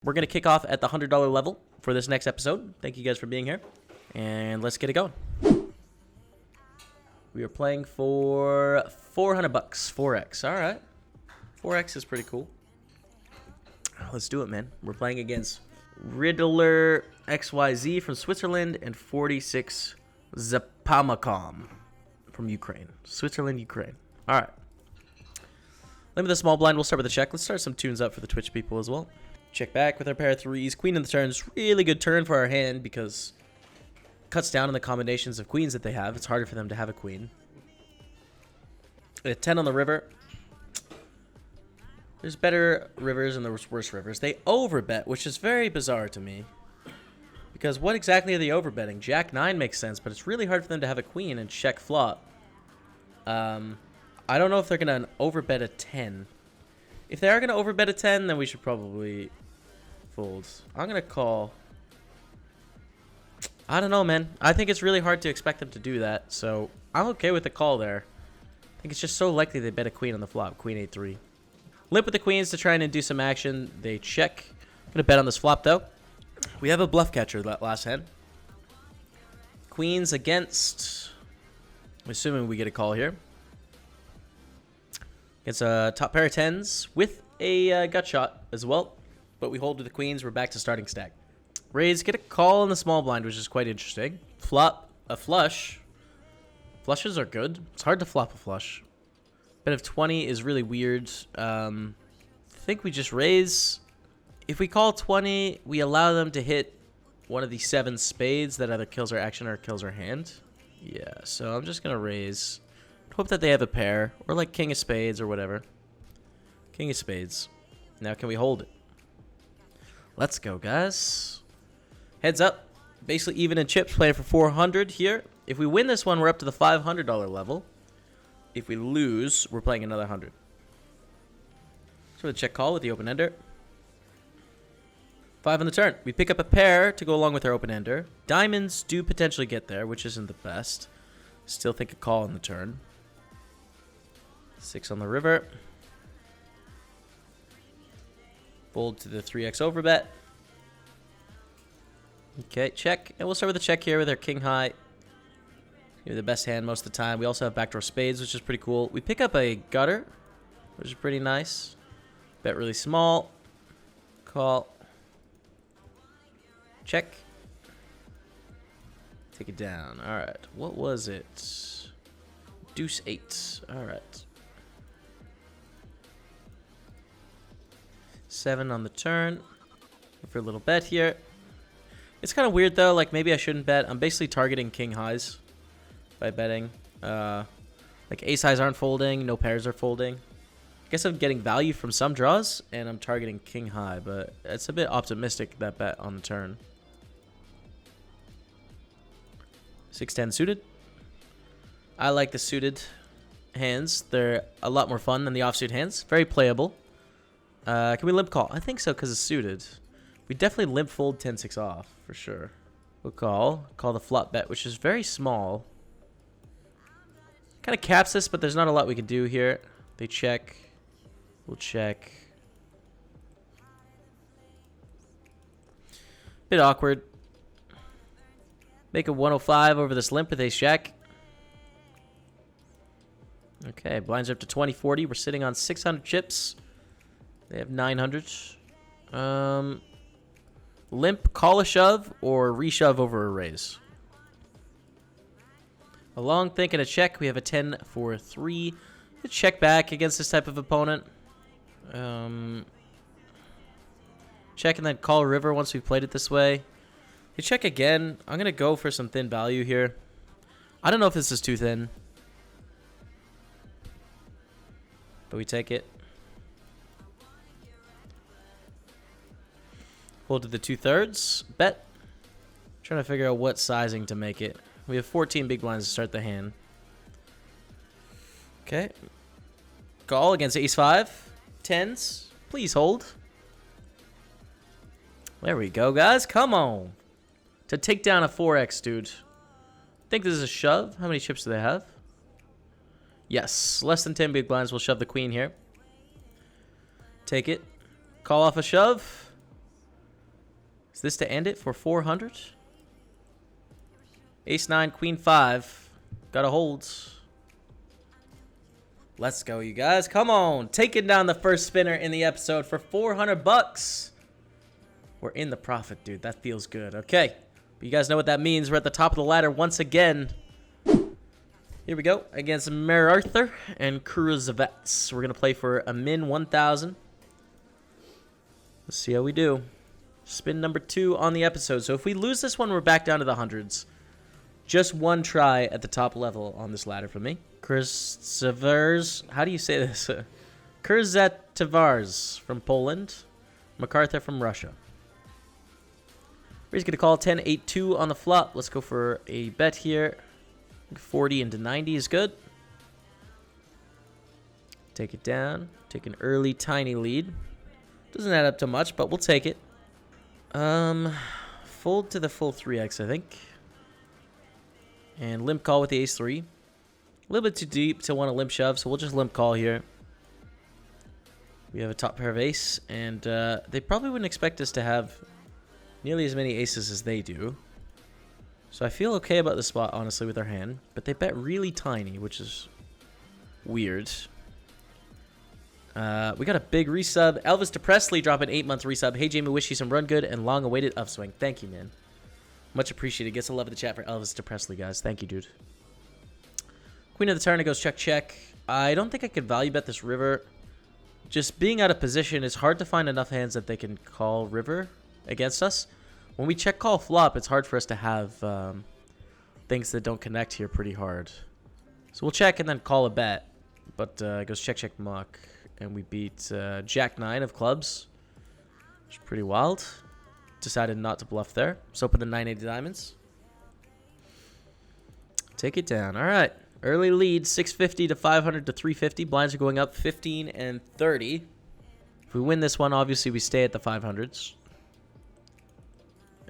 We're going to kick off at the $100 level for this next episode. Thank you guys for being here. And let's get it going. We are playing for 400 bucks, 4x. All right. 4x is pretty cool. Let's do it, man. We're playing against Riddler XYZ from Switzerland and 46 Zapamakom from Ukraine. Switzerland, Ukraine. All right. Limit the small blind. We'll start with a check. Let's start some tunes up for the Twitch people as well. Check back with our pair of threes. Queen in the turn is really good turn for our hand because it cuts down on the combinations of queens that they have. It's harder for them to have a queen. A 10 on the river. There's better rivers and there's worse rivers. They overbet, which is very bizarre to me. Because what exactly are they overbetting? Jack 9 makes sense, but it's really hard for them to have a queen and check flop. I don't know if they're going to overbet a 10. If they are going to overbet a 10, then we should probably fold. I'm going to call. I don't know, man. I think it's really hard to expect them to do that, so I'm okay with the call there. I think it's just so likely they bet a queen on the flop. Queen 8-3. Limp with the queens to try and induce some action. They check. I'm going to bet on this flop, though. We have a bluff catcher that last hand. Queens against. I'm assuming we get a call here. It's a top pair of 10s with a gut shot as well. But we hold to the queens. We're back to starting stack. Raise, get a call in the small blind, which is quite interesting. Flop a flush. Flushes are good. It's hard to flop a flush. Bet of 20 is really weird. I think we just raise. If we call 20, we allow them to hit one of the 7 spades that either kills our action or kills our hand. Yeah, so I'm just going to raise. Hope that they have a pair, or like king of spades or whatever. King of spades. Now can we hold it? Let's go, guys. Heads up. Basically even in chips, playing for 400 here. If we win this one, we're up to the $500 level. If we lose, we're playing another 100. So the check call with the open ender. 5 on the turn. We pick up a pair to go along with our open ender. Diamonds do potentially get there, which isn't the best. Still think a call on the turn. 6 on the river. Fold to the 3x overbet. Okay, check. And we'll start with a check here with our king high. You're the best hand most of the time. We also have backdoor spades, which is pretty cool. We pick up a gutter, which is pretty nice. Bet really small. Call. Check. Take it down. All right. What was it? Deuce 8. All right. 7 on the turn. For a little bet here. It's kind of weird though. Like maybe I shouldn't bet. I'm basically targeting king highs by betting. Like ace highs aren't folding. No pairs are folding. I guess I'm getting value from some draws and I'm targeting king high, but it's a bit optimistic that bet on the turn. 6-10 suited. I like the suited hands. They're a lot more fun than the offsuit hands. Very playable. Can we limp call? I think so because it's suited. We definitely limp fold 10-6 off for sure. We'll call. Call the flop bet, which is very small. Kind of caps this, but there's not a lot we can do here. They check. We'll check. Bit awkward. Make a 105 over this limp with ace jack. Okay, blinds are up to 20-40. We're sitting on 600 chips. They have 900. Limp, call a shove, or reshove over a raise. A long think and a check. We have a 10-4-3. Check back against this type of opponent. Check and then call river once we've played it this way. We check again. I'm going to go for some thin value here. I don't know if this is too thin. But we take it. Fold to the 2/3. Bet. Trying to figure out what sizing to make it. We have 14 big blinds to start the hand. Okay. Call against ace-5. 10s. Please hold. There we go, guys. Come on. To take down a 4x, dude. I think this is a shove. How many chips do they have? Yes. Less than 10 big blinds. We'll shove the queen here. Take it. Call off a shove. Is this to end it for 400? Ace 9, Queen 5. Gotta hold. Let's go, you guys. Come on. Taking down the first spinner in the episode for 400 bucks. We're in the profit, dude. That feels good. Okay. But you guys know what that means. We're at the top of the ladder once again. Here we go. Against Mayor Arthur and Cruzavets. We're going to play for a min 1,000. Let's see how we do. Spin number 2 on the episode. So if we lose this one, we're back down to the hundreds. Just one try at the top level on this ladder for me. Kurzavers. How do you say this? Kurzetavars from Poland. MacArthur from Russia. He's going to call 10-8-2 on the flop. Let's go for a bet here. 40 into 90 is good. Take it down. Take an early tiny lead. Doesn't add up to much, but we'll take it. Fold to the full 3x, I think. And limp call with the ace 3. A little bit too deep to want to limp shove, so we'll just limp call here. We have a top pair of ace, and they probably wouldn't expect us to have nearly as many aces as they do. So I feel okay about the spot, honestly, with our hand. But they bet really tiny, which is weird. We got a big resub. Elvis to Presley dropping 8-month resub. Hey, Jamie, wish you some run good and long-awaited upswing. Thank you, man. Much appreciated. Get some love in the chat for Elvis to Presley, guys. Thank you, dude. Queen of the turn, it goes check, check. I don't think I could value bet this river. Just being out of position, it's hard to find enough hands that they can call river against us. When we check call flop, it's hard for us to have things that don't connect here pretty hard. So we'll check and then call a bet. But it goes check, check, muck. And we beat Jack 9 of clubs. Which is pretty wild. Decided not to bluff there. So open the 980 diamonds. Take it down. All right. Early lead, 650 to 500 to 350. Blinds are going up 15 and 30. If we win this one, obviously we stay at the 500s.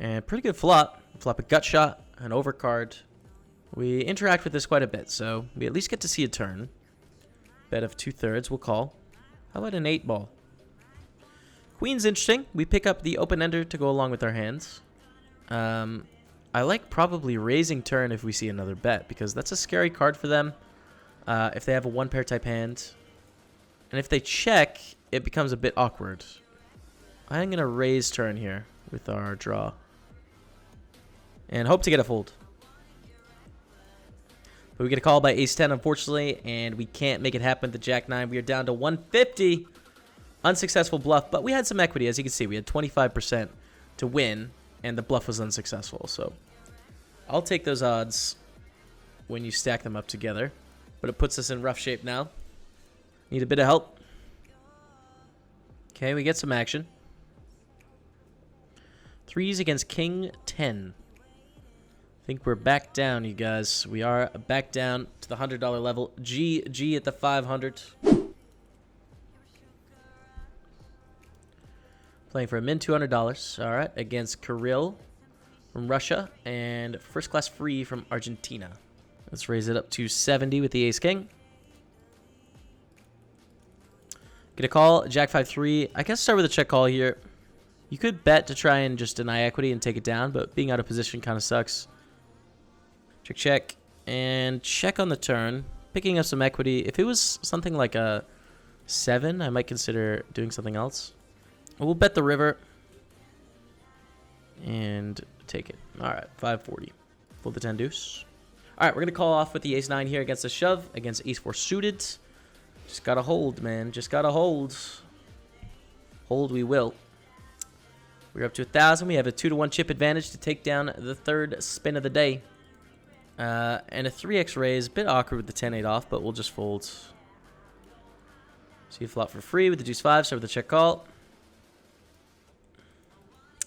And pretty good flop. Flop a gut shot, an overcard. We interact with this quite a bit, so we at least get to see a turn. Bet of 2/3, we'll call. How about an 8 ball? Queen's interesting. We pick up the open ender to go along with our hands. I like probably raising turn if we see another bet, because that's a scary card for them if they have a one pair type hand. And if they check, it becomes a bit awkward. I'm going to raise turn here with our draw. And hope to get a fold. But we get a call by ace 10, unfortunately, and we can't make it happen to jack 9. We are down to 150. Unsuccessful bluff, but we had some equity. As you can see, we had 25% to win, and the bluff was unsuccessful. So I'll take those odds when you stack them up together. But it puts us in rough shape now. Need a bit of help. Okay, we get some action. Threes against king 10. I think we're back down, you guys. We are back down to the $100 level. GG at the 500. Playing for a min $200. All right, against Kirill from Russia and first class free from Argentina. Let's raise it up to 70 with the ace king. Get a call, jack 5-3. I guess start with a check call here. You could bet to try and just deny equity and take it down, but being out of position kind of sucks. Check, check, and check on the turn. Picking up some equity. If it was something like a 7, I might consider doing something else. We'll bet the river and take it. All right, 540. Fold the 10 deuce. All right, we're going to call off with the ace 9 here against the shove, against ace 4 suited. Just got to hold, man. Just got to hold. Hold we will. We're up to 1,000. We have a 2-to-1 chip advantage to take down the third spin of the day. And a 3x raise. Bit awkward with the 10-8 off, but we'll just fold. See a flop for free with the deuce 5. Start with the check call.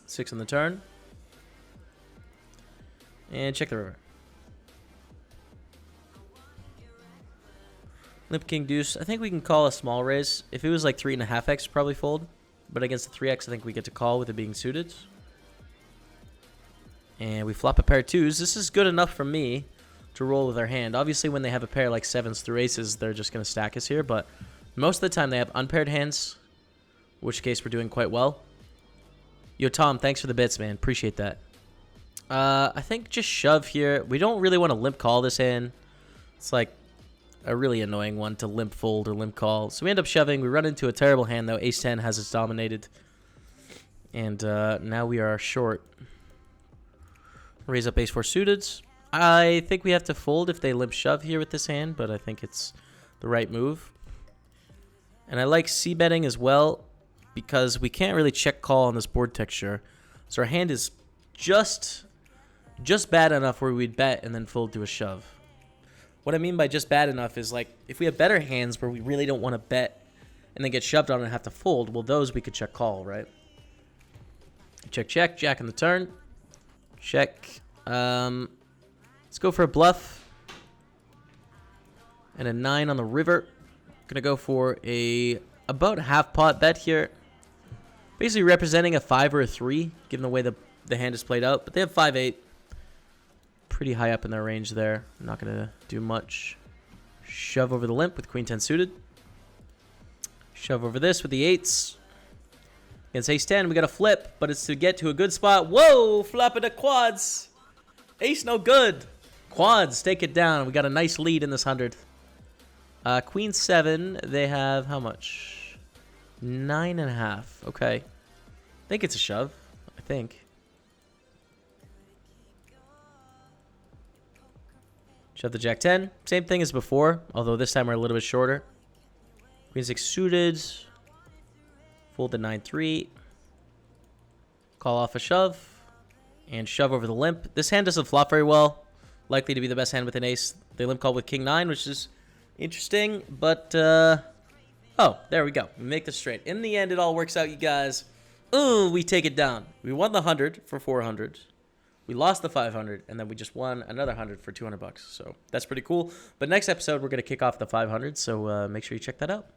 6 on the turn. And check the river. Limp king deuce. I think we can call a small raise. If it was like 3.5x, probably fold. But against the 3x, I think we get to call with it being suited. And we flop a pair of 2s. This is good enough for me to roll with our hand. Obviously, when they have a pair like 7s through aces, they're just going to stack us here. But most of the time, they have unpaired hands, in which case we're doing quite well. Yo, Tom, thanks for the bits, man. Appreciate that. I think just shove here. We don't really want to limp call this hand. It's like a really annoying one to limp fold or limp call. So we end up shoving. We run into a terrible hand, though. Ace-10 has us dominated. And now we are short. Raise up ace-4 suited. I think we have to fold if they limp shove here with this hand, but I think it's the right move. And I like c-betting as well because we can't really check call on this board texture. So our hand is just bad enough where we'd bet and then fold to a shove. What I mean by just bad enough is like if we have better hands where we really don't want to bet and then get shoved on and have to fold, well, those we could check call, right? Check, check, jack on the turn. Check. Let's go for a bluff. And a 9 on the river. Gonna go for about a half pot bet here. Basically representing a 5 or a 3, given the way the hand is played out. But they have 5-8. Pretty high up in their range there. I'm not gonna do much. Shove over the limp with queen 10 suited. Shove over this with the 8s. Against ace 10, we got a flip, but it's to get to a good spot. Whoa, flopping the quads. Ace no good. Quads, take it down. We got a nice lead in this 100. Queen 7, they have how much? 9.5. Okay. I think it's a shove. I think. Shove the jack 10. Same thing as before, although this time we're a little bit shorter. Queen 6 suited. Fold the 9-3. Call off a shove. And shove over the limp. This hand doesn't flop very well. Likely to be the best hand with an ace. They limp call with king 9, which is interesting. But, oh, there we go. We make this straight. In the end, it all works out, you guys. Ooh, we take it down. We won the 100 for 400. We lost the 500, and then we just won another 100 for $200. So that's pretty cool. But next episode, we're going to kick off the 500, so make sure you check that out.